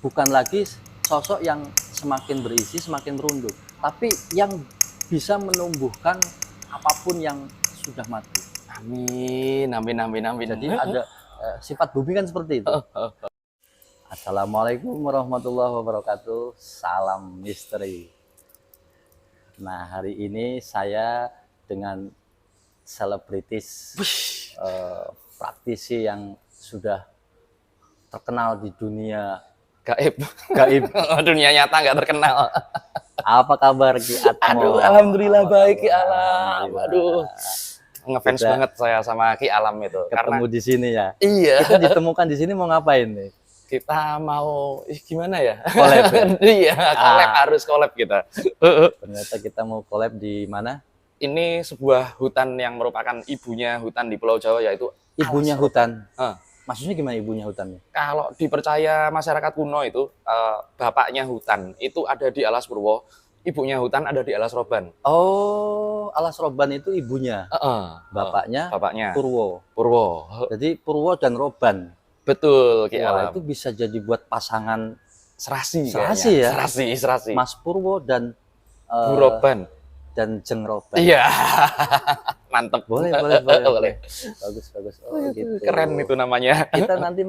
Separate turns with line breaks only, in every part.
bukan lagi sosok yang semakin berisi, semakin merunduk, tapi yang bisa menumbuhkan apapun yang sudah mati.
Amin, amin, amin, amin.
Jadi ada sifat bumi kan seperti itu. Assalamualaikum warahmatullahi wabarakatuh. Salam misteri. Nah, hari ini saya dengan selebritis praktisi yang sudah terkenal di dunia
Gaib. Dunia nyata nggak terkenal.
Apa kabar Ki Atmo?
Aduh, alhamdulillah baik Ki Alam. Aduh, ngefans banget saya sama Ki Alam itu.
Ketemu di sini ya.
Iya.
Kita ditemukan di sini mau ngapain nih?
Kita mau gimana ya?
Collab ya?
Iya, collab, harus collab kita.
Ternyata kita mau collab di mana?
Ini sebuah hutan yang merupakan ibunya hutan di Pulau Jawa, yaitu
Ibunya hutan.
Ah.
Maksudnya gimana ibunya hutannya?
Kalau dipercaya masyarakat kuno itu, bapaknya hutan itu ada di Alas Purwo, ibunya hutan ada di Alas Roban.
Oh, Alas Roban itu ibunya. Bapaknya Purwo.
Purwo.
Jadi Purwo dan Roban.
Betul, Ki
Wah,
Alam.
itu bisa jadi buat pasangan
serasi
ya.
Serasi.
Mas Purwo dan
Bu Roban
dan Jeng Roban.
Iya. Mantep.
Boleh. Bagus. Oh, gitu.
Keren itu namanya.
Kita nanti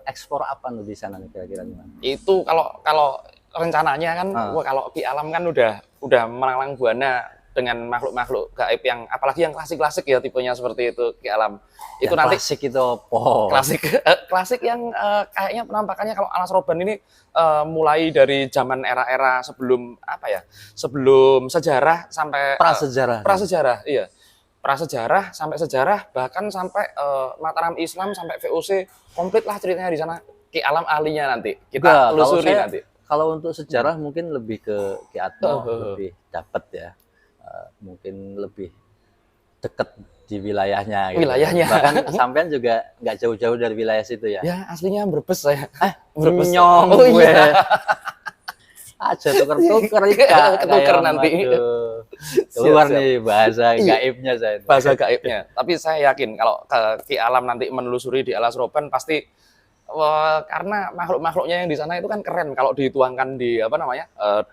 ekspor apa nih di sana nih kira-kira gimana?
Itu kalau rencananya kan, kalau Ki Alam kan udah melalang buana dengan makhluk-makhluk gaib yang apalagi yang klasik-klasik ya, tipenya seperti itu Ki Alam. Itu
yang
nanti
klasik itu apa?
Klasik yang kayaknya penampakannya kalau Alas Roban ini mulai dari zaman era-era sebelum sebelum sejarah sampai prasejarah, iya. Prasejarah sampai sejarah, bahkan sampai Mataram Islam sampai VOC, komplit lah ceritanya di sana. Ki Alam ahlinya nanti. Kita telusuri nanti.
Kalau untuk sejarah mungkin lebih ke Ki Atmo lebih dapat ya. Mungkin lebih dekat di wilayahnya gitu. Bahkan sampean juga nggak jauh-jauh dari wilayah situ ya.
Ya, aslinya Brebes saya.
Brebes. Nyong gue. Aja tuker-tuker
ketuker nanti.
Keluar nih bahasa gaibnya saya.
Bahasa gaibnya. Tapi saya yakin kalau Ki Alam nanti menelusuri di Alas Roban pasti karena makhluk-makhluknya yang di sana itu kan keren kalau dituangkan di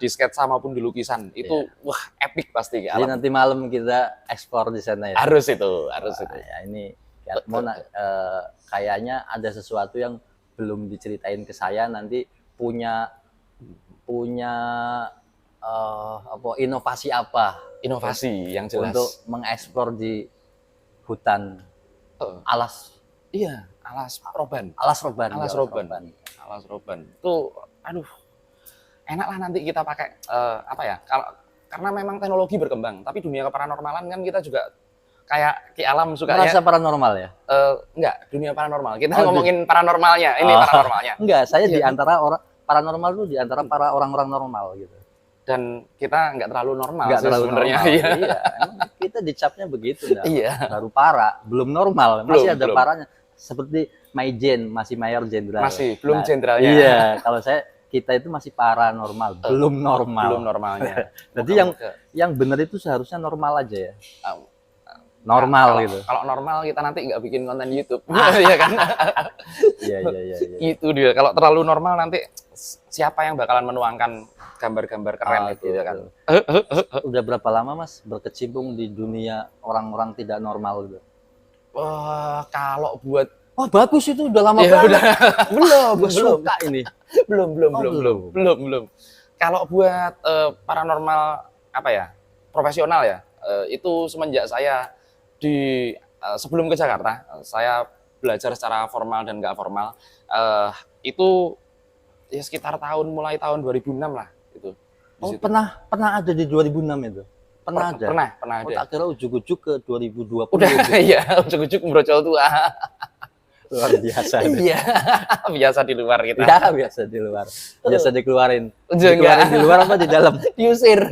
di sketsa maupun di lukisan itu wah epic pasti Ki Alam.
Jadi nanti malam kita ekspor di sana ya.
Harus itu.
Ya, ini Ki Atmo kayaknya ada sesuatu yang belum diceritain ke saya, nanti punya inovasi apa?
Inovasi yang jelas
untuk mengekspor di hutan Alas.
Iya, Alas Roban.
Alas Roban.
Tuh, aduh, enak lah nanti kita pakai karena memang teknologi berkembang, tapi dunia paranormalan kan kita juga kayak Ki Alam suka
merasa paranormal ya?
Enggak, dunia paranormal. Kita ngomongin paranormalnya, ini paranormalnya.
Enggak, saya di antara orang paranormal itu di antara para orang-orang normal gitu.
Dan kita nggak terlalu normal
sebenarnya. Iya, emang kita dicapnya begitu ya. Iya. Baru para, belum normal, masih ada parahnya. Seperti Maijen, masih mayor jenderal.
Masih, belum jenderalnya.
Iya, kalau kita itu masih paranormal, belum normal.
Belum normalnya.
Jadi yang benar itu seharusnya normal aja ya. Normal gitu.
Kalau normal kita nanti nggak bikin konten YouTube, ya kan?
Iya.
Itu dia. Kalau terlalu normal nanti siapa yang bakalan menuangkan gambar-gambar keren itu ya kan?
Udah berapa lama Mas berkecimpung di dunia orang-orang tidak normal gitu?
Kalau buat
bagus itu udah lama banget. Belum suka ini. Belum.
Kalau buat paranormal profesional ya, itu semenjak saya sebelum ke Jakarta, saya belajar secara formal dan nggak formal. Itu ya sekitar mulai tahun 2006 lah itu.
Pernah ada di 2006 itu? Pernah ada. Tak kira ujuk-ujuk ke 2020.
Udah iya, ujuk-ujuk brocol tua.
Luar biasa.
Iya. Biasa di luar kita.
Ya, biasa di luar. Biasa dikeluarin. Dikeluarin di luar apa di dalam?
Diusir.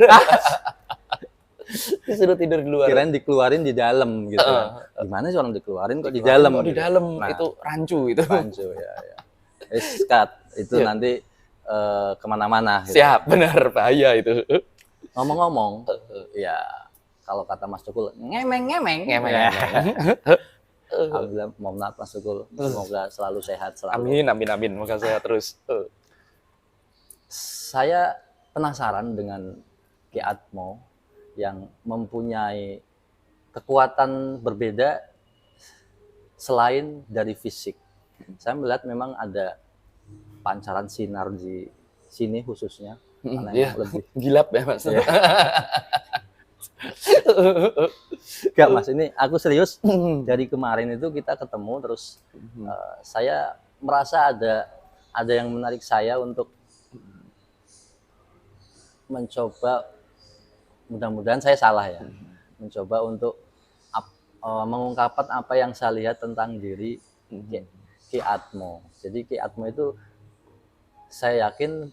Disuruh tidur di luar.
Kirain dikeluarin di dalam gitu. Gimana sih orang dikeluarin kok di dalam?
Kok di dalam itu rancu itu.
Rancu ya. Cut itu nanti kemana-mana.
Gitu. Siap, benar bahaya itu.
Ngomong-ngomong, ya kalau kata Mas Tukul, ngemeng. Alhamdulillah, mohon maaf Mas Tukul, semoga selalu sehat selalu.
Amin, semoga sehat terus.
saya penasaran dengan Ki Atmo yang mempunyai kekuatan berbeda selain dari fisik. Saya melihat memang ada pancaran sinar di sini khususnya, karena
Iya,
lebih
gilap ya Mas.
ya. Enggak Mas, ini aku serius. Dari kemarin itu kita ketemu terus saya merasa ada yang menarik saya untuk mencoba, mudah-mudahan saya salah ya, mencoba untuk mengungkapkan apa yang saya lihat tentang diri Ki Atmo. Jadi Ki Atmo itu saya yakin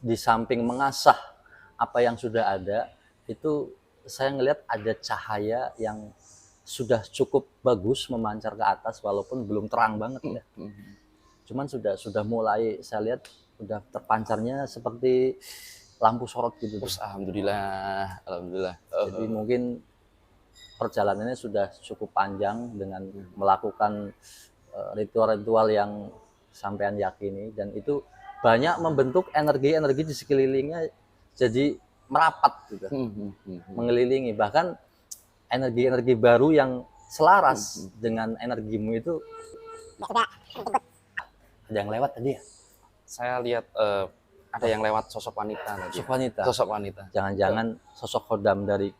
di samping mengasah apa yang sudah ada, itu saya ngelihat ada cahaya yang sudah cukup bagus memancar ke atas walaupun belum terang banget ya. Cuman sudah mulai saya lihat udah terpancarnya seperti lampu sorot gitu.
Alhamdulillah, alhamdulillah.
Jadi mungkin perjalanannya sudah cukup panjang dengan melakukan ritual-ritual yang sampean yakini, dan itu banyak membentuk energi-energi di sekelilingnya jadi merapat gitu, mengelilingi, bahkan energi-energi baru yang selaras dengan energimu itu. Ada yang lewat tadi ya?
Saya lihat ada yang lewat sosok wanita tadi.
Sosok wanita.
Sosok wanita.
Jangan-jangan sosok khodam dari.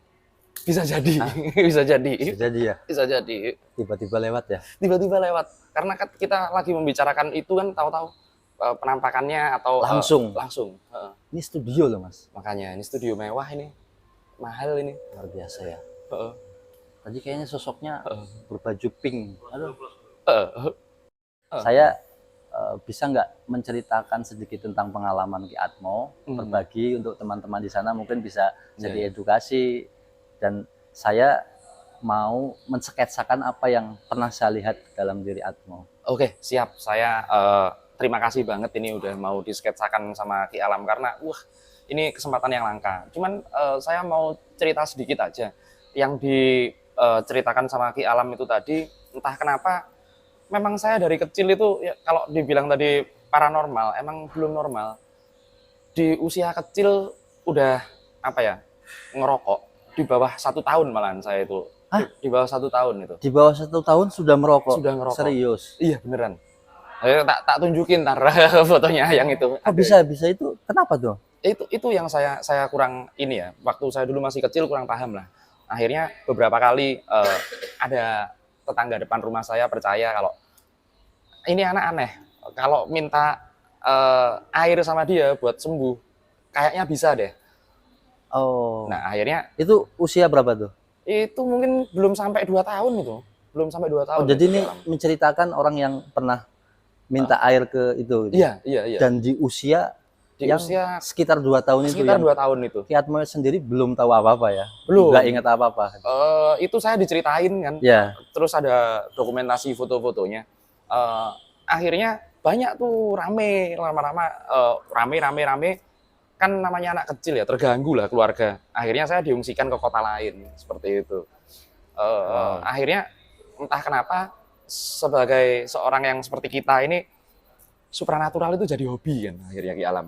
Bisa jadi, bisa jadi.
Bisa jadi ya.
Bisa jadi.
Tiba-tiba lewat ya.
Tiba-tiba lewat. Karena kita lagi membicarakan itu kan, tahu-tahu penampakannya atau langsung.
Ini studio loh Mas.
Makanya ini studio mewah ini, mahal ini.
Luar biasa ya. Tadi kayaknya sosoknya berbaju pink. Aduh. Saya bisa nggak menceritakan sedikit tentang pengalaman Ki Atmo, berbagi untuk teman-teman di sana, mungkin bisa jadi edukasi, dan saya mau mensketsakan apa yang pernah saya lihat dalam diri Atmo.
Oke, siap. Saya terima kasih banget ini udah mau disketsakan sama Ki Alam, karena ini kesempatan yang langka. Cuman saya mau cerita sedikit aja. Yang diceritakan sama Ki Alam itu tadi, entah kenapa memang saya dari kecil itu ya, kalau dibilang tadi paranormal, emang belum normal. Di usia kecil udah ngerokok di bawah 1 tahun malahan saya itu. Di bawah 1 tahun itu.
Di bawah 1 tahun sudah merokok?
Sudah ngerokok.
Serius?
Iya beneran. Tak tunjukin ntar fotonya yang itu.
Bisa itu kenapa tuh?
Itu yang saya kurang ini ya. Waktu saya dulu masih kecil kurang paham lah. Akhirnya beberapa kali ada tetangga depan rumah saya percaya kalau ini anak aneh. Kalau minta air sama dia buat sembuh, kayaknya bisa deh.
Oh.
Nah akhirnya
itu usia berapa tuh?
Itu mungkin belum sampai 2 tahun itu. Belum sampai 2 tahun.
Oh, jadi ini menceritakan orang yang pernah minta air ke itu.
Iya.
Dan di usia sekitar 2 tahun itu.
Sekitar 2 tahun itu.
Ki Atmo sendiri belum tahu apa-apa ya?
Belum.
Nggak ingat apa-apa.
Itu saya diceritain kan.
Ya.
Terus ada dokumentasi foto-fotonya. Akhirnya banyak tuh rame kan, namanya anak kecil ya, terganggu lah keluarga. Akhirnya saya diungsikan ke kota lain seperti itu. Akhirnya entah kenapa sebagai seorang yang seperti kita ini, supranatural itu jadi hobi kan akhirnya Ki Alam.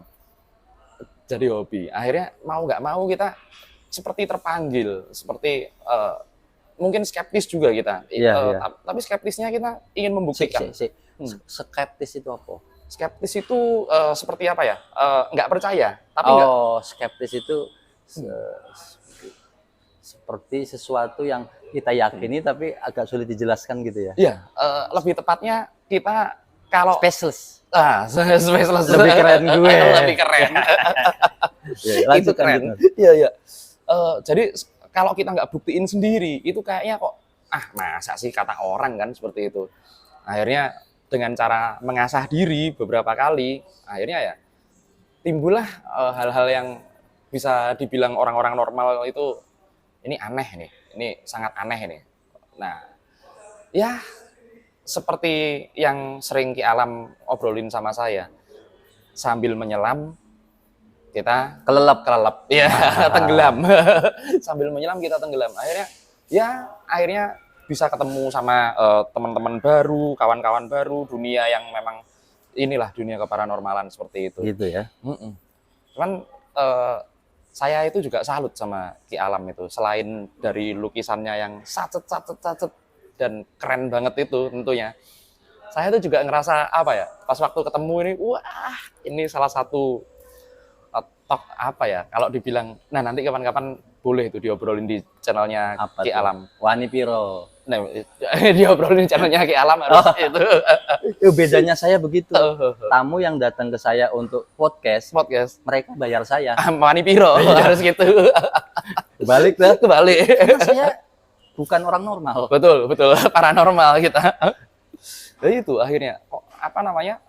Jadi hobi. Akhirnya mau nggak mau kita seperti terpanggil, seperti mungkin skeptis juga kita.
Iya.
Tapi skeptisnya kita ingin membuktikan.
Skeptis itu apa?
Skeptis itu seperti apa ya? Nggak percaya. Tapi
skeptis itu seperti sesuatu yang kita yakini tapi agak sulit dijelaskan gitu ya?
Iya. Lebih tepatnya kita kalau
speechless.
Speechless.
Lebih keren gue.
Lebih keren. Itu keren. Iya. Jadi kalau kita nggak buktiin sendiri, itu kayaknya kok masa sih kata orang kan seperti itu. Akhirnya dengan cara mengasah diri beberapa kali, akhirnya ya timbullah hal-hal yang bisa dibilang orang-orang normal itu ini aneh nih, ini sangat aneh nih. Nah, ya seperti yang sering Ki Alam obrolin sama saya, sambil menyelam kita kelelep, ya tenggelam. Sambil menyelam kita tenggelam. Akhirnya bisa ketemu sama teman-teman baru, kawan-kawan baru, dunia yang memang inilah dunia keparanormalan seperti itu.
Gitu ya.
Cuman saya itu juga salut sama Ki Alam itu. Selain dari lukisannya yang sacet dan keren banget itu tentunya. Saya tuh juga ngerasa apa ya, pas waktu ketemu ini, wah ini salah satu top apa ya, kalau dibilang, nah nanti kapan-kapan boleh itu diobrolin di channelnya Ki Alam.
Wani Piro.
Nah, diobrolin channelnya Ki Alam harus itu.
Itu bedanya saya begitu. Tamu yang datang ke saya untuk podcast, mereka bayar saya.
Wani Piro harus gitu.
Kebalik tuh.
Kebalik.
Karena saya bukan orang normal.
Betul, paranormal kita. Jadi itu akhirnya apa namanya?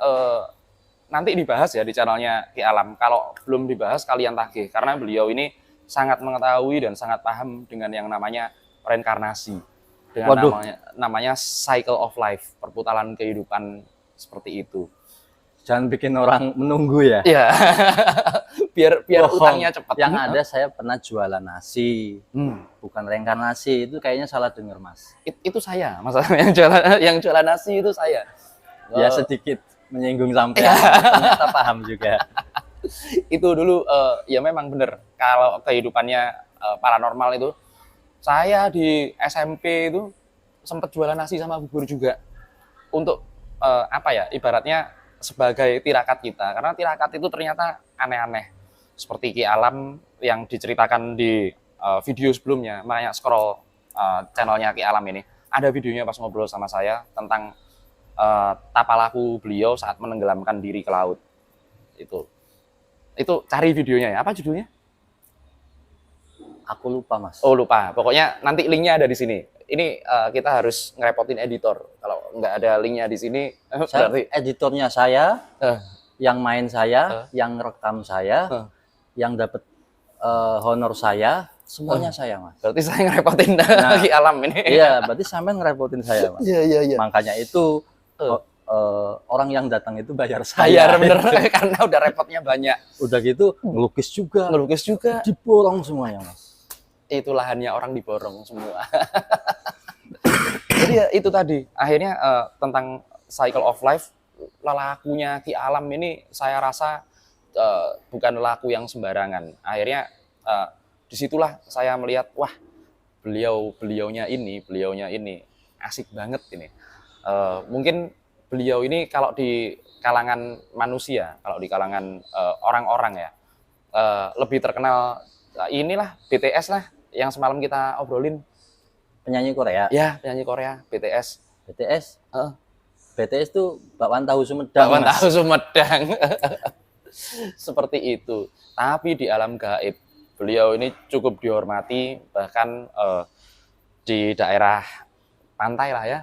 Nanti dibahas ya di channelnya Ki Alam. Kalau belum dibahas kalian tagih karena beliau ini sangat mengetahui dan sangat paham dengan yang namanya reinkarnasi. Dengan namanya cycle of life, perputaran kehidupan seperti itu.
Jangan bikin orang menunggu ya.
Iya. biar utangnya cepat.
Yang ada saya pernah jualan nasi. Bukan reinkarnasi, itu kayaknya salah dengar, Mas.
Itu saya, masalah yang jualan nasi itu saya.
Ya sedikit menyinggung sampai ternyata paham juga.
Itu dulu ya memang benar kalau kehidupannya paranormal itu. Saya di SMP itu sempat jualan nasi sama bubur juga untuk apa ya, ibaratnya sebagai tirakat kita, karena tirakat itu ternyata aneh-aneh seperti Ki Alam yang diceritakan di video sebelumnya. Makanya scroll channelnya Ki Alam ini ada videonya pas ngobrol sama saya tentang tapalaku beliau saat menenggelamkan diri ke laut. Itu cari videonya ya. Apa judulnya?
Aku lupa, Mas.
Oh, lupa. Pokoknya nanti linknya ada di sini. Ini kita harus ngerepotin editor. Kalau nggak ada linknya di sini,
berarti editornya saya, yang main saya, yang rekam saya, yang dapat honor saya, semuanya saya, Mas.
Berarti saya ngerepotin Ki Alam ini.
Iya, berarti sampean ngerepotin saya, Mas.
Iya.
Makanya itu orang yang datang itu bayar saya.
Bayar bener karena udah repotnya banyak.
Udah gitu ngelukis juga. Diborong semuanya, Mas.
Itu lahannya orang diborong semua. Jadi ya itu tadi. Akhirnya tentang cycle of life, lelakunya Ki Alam ini saya rasa bukan lelaku yang sembarangan. Akhirnya disitulah saya melihat, wah beliaunya ini asik banget ini. Mungkin beliau ini kalau di kalangan manusia, kalau di kalangan orang-orang ya, lebih terkenal inilah BTS lah yang semalam kita obrolin.
Penyanyi Korea.
Ya, penyanyi Korea, BTS.
BTS tuh bakwan tahu Sumedang.
Bakwan tahu Sumedang. Seperti itu. Tapi di alam gaib, beliau ini cukup dihormati, bahkan di daerah pantai lah ya.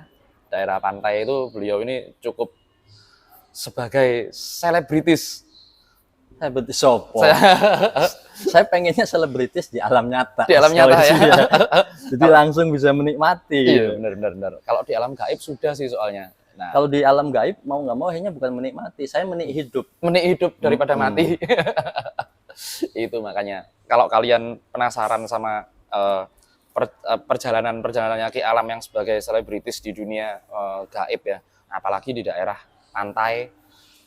Daerah pantai itu beliau ini cukup sebagai selebritis.
Selebritis sopo. Saya pengennya selebritis di alam nyata.
Di alam nyata ya.
Jadi langsung bisa menikmati.
Iya, benar. Kalau di alam gaib sudah sih soalnya.
Nah, kalau di alam gaib mau nggak mau akhirnya bukan menikmati, saya hidup
daripada mati. Itu makanya kalau kalian penasaran sama perjalanannya Ki Alam yang sebagai selebritis di dunia gaib ya, apalagi di daerah pantai,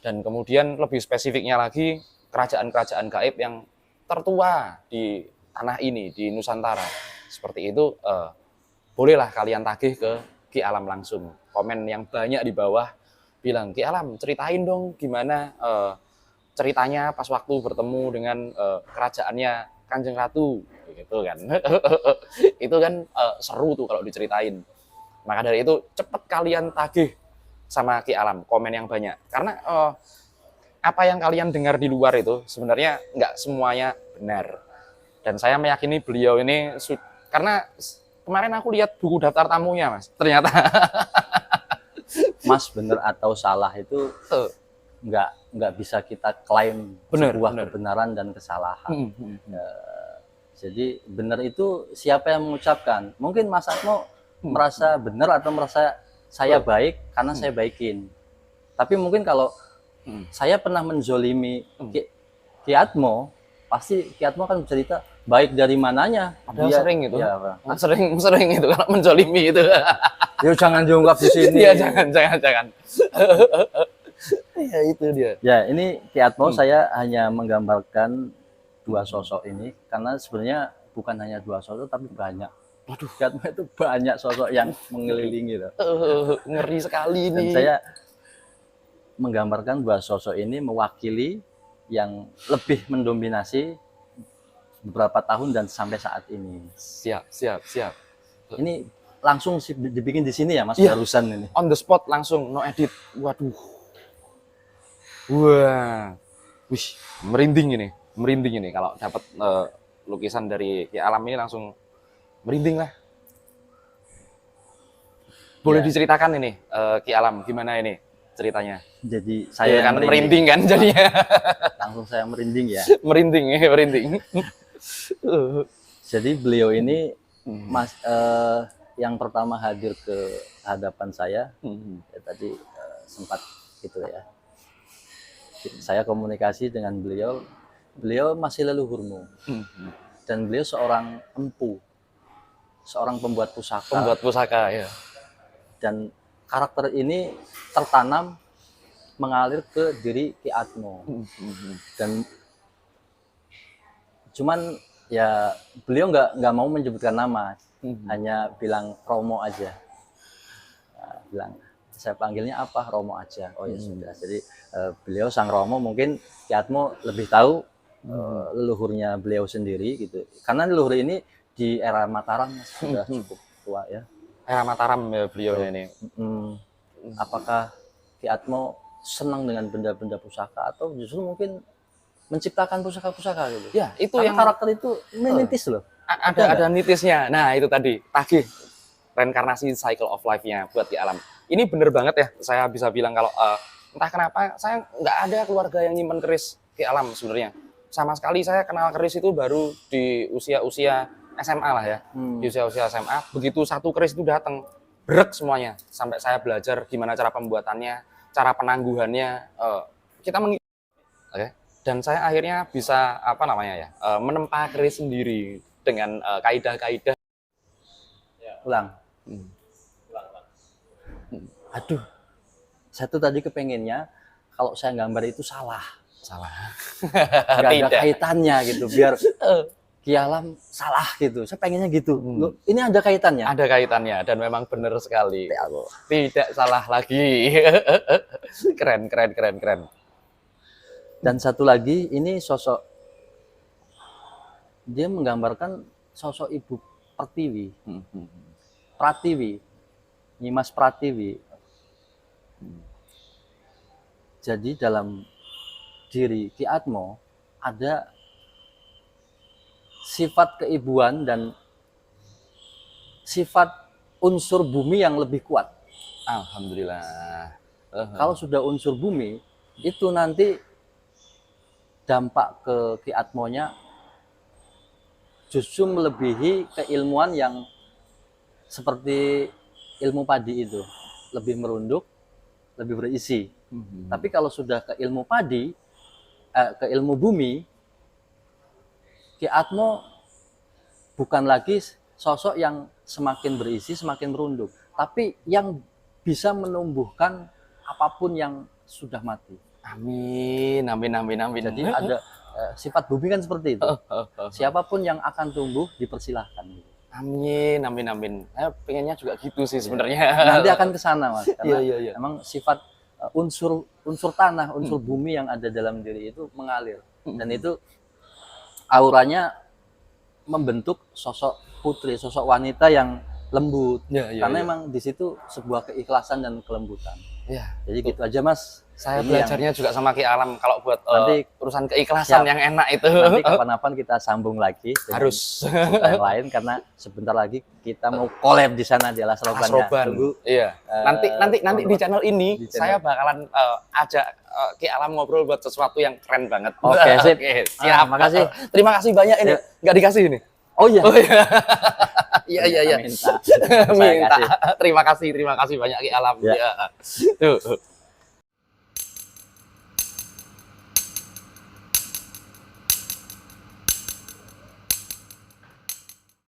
dan kemudian lebih spesifiknya lagi kerajaan-kerajaan gaib yang tertua di tanah ini, di Nusantara, seperti itu, bolehlah kalian tagih ke Ki Alam langsung. Komen yang banyak di bawah bilang, Ki Alam ceritain dong gimana ceritanya pas waktu bertemu dengan kerajaannya Kanjeng Ratu, gitu kan. Itu kan seru tuh kalau diceritain. Maka dari itu cepet kalian tagih sama Ki Alam, komen yang banyak. Karena apa yang kalian dengar di luar itu sebenarnya nggak semuanya benar. Dan saya meyakini beliau ini, karena kemarin aku lihat buku daftar tamunya, Mas. Ternyata
Mas benar atau salah itu nggak bisa kita klaim sebuah kebenaran dan kesalahan. Jadi benar itu siapa yang mengucapkan. Mungkin Mas Atmo merasa benar atau merasa saya baik karena saya baikin. Tapi mungkin kalau saya pernah menzolimi Ki Atmo, pasti Ki Atmo akan bercerita baik dari mananya.
Dia sering itu. Ya, sering itu kalau menzolimi itu.
Yo jangan diungkap di sini.
Iya, jangan. Ya itu dia.
Ya, ini Ki Atmo saya hanya menggambarkan dua sosok ini karena sebenarnya bukan hanya dua sosok tapi banyak. Waduh, Ki Atmo itu banyak sosok yang mengelilingi loh.
Ngeri sekali ini.
Dan saya menggambarkan dua sosok ini mewakili yang lebih mendominasi beberapa tahun dan sampai saat ini.
Siap.
Ini langsung dibikin di sini ya Mas,
ya,
barusan ini.
On the spot langsung, no edit. Waduh. Wah. Wih, merinding ini kalau dapat lukisan dari Ki Alam ini langsung merinding lah. Boleh diceritakan ini Ki Alam gimana ini ceritanya?
Jadi saya
kan merinding kan jadinya.
Langsung saya merinding ya.
merinding.
Jadi beliau ini yang pertama hadir ke hadapan saya, ya tadi sempat gitu ya. Saya komunikasi dengan beliau masih leluhurmu, dan beliau seorang empu, seorang pembuat pusaka.
Ya.
Dan karakter ini tertanam mengalir ke diri Ki Atmo, dan cuman ya beliau nggak mau menyebutkan nama. Hanya bilang Romo aja. Nah, bilang saya panggilnya apa, Romo aja. Oh ya sudah. Jadi beliau sang Romo, mungkin Ki Atmo lebih tahu leluhurnya beliau sendiri gitu. Karena leluhur ini di era Mataram sudah cukup tua ya.
Era Mataram ya beliau ini.
Apakah Ki Atmo senang dengan benda-benda pusaka atau justru mungkin menciptakan pusaka-pusaka gitu?
Ya, itu
karena
yang
karakter itu menitis loh.
Ada nitisnya. Nah, itu tadi tagih reinkarnasi cycle of life-nya buat Ki Alam. Ini bener banget ya. Saya bisa bilang kalau entah kenapa saya nggak ada keluarga yang nyimpen keris Ki Alam sebenarnya. Sama sekali saya kenal keris itu baru di usia SMA lah ya. Di usia SMA, begitu satu keris itu datang, brek semuanya. Sampai saya belajar gimana cara pembuatannya, cara penangguhannya. Kita Oke. Dan saya akhirnya bisa menempa keris sendiri dengan kaidah-kaidah.
Ulang. Aduh, saya tuh tadi kepengennya kalau saya gambar itu salah. Nggak ada kaitannya gitu, biar Ki Alam salah gitu. Saya pengennya gitu. Loh, ini ada kaitannya?
Ada kaitannya dan memang benar sekali. Tidak salah lagi. Keren.
Dan satu lagi, ini sosok, dia menggambarkan sosok Ibu Pertiwi, Pratiwi, Nyimas Pratiwi. Jadi dalam diri Ki Atmo ada sifat keibuan dan sifat unsur bumi yang lebih kuat.
Alhamdulillah.
Kalau sudah unsur bumi, itu nanti dampak ke Ki Atmo-nya justru melebihi keilmuan yang seperti ilmu padi itu, lebih merunduk, lebih berisi. Tapi kalau sudah ke ilmu padi, ke ilmu bumi, Ki Atmo bukan lagi sosok yang semakin berisi, semakin merunduk, tapi yang bisa menumbuhkan apapun yang sudah mati.
Amin.
Jadi ada sifat bumi kan seperti itu. Siapapun yang akan tumbuh dipersilahkan.
Amin. Saya pengennya juga gitu sih sebenarnya.
Nanti akan ke sana Mas. Karena
iya.
memang sifat unsur tanah, unsur bumi yang ada dalam diri itu mengalir. Dan itu auranya membentuk sosok putri, sosok wanita yang lembut. Karena memang di situ sebuah keikhlasan dan kelembutan. Jadi gitu aja Mas.
Saya belajarnya juga sama Ki Alam kalau buat nanti urusan keikhlasan yang enak itu.
Nanti kapan-kapan kita sambung lagi.
Harus.
Yang lain karena sebentar lagi kita mau collab di sana di Alas Roban.
Iya. Nanti di channel ini saya bakalan ajak Ki Alam ngobrol buat sesuatu yang keren banget.
Oke, sip.
Siap.
Makasih.
Terima kasih banyak ini. Nggak dikasih ini.
Oh iya.
Iya. Minta. Terima kasih banyak Ki Alam. Tuh.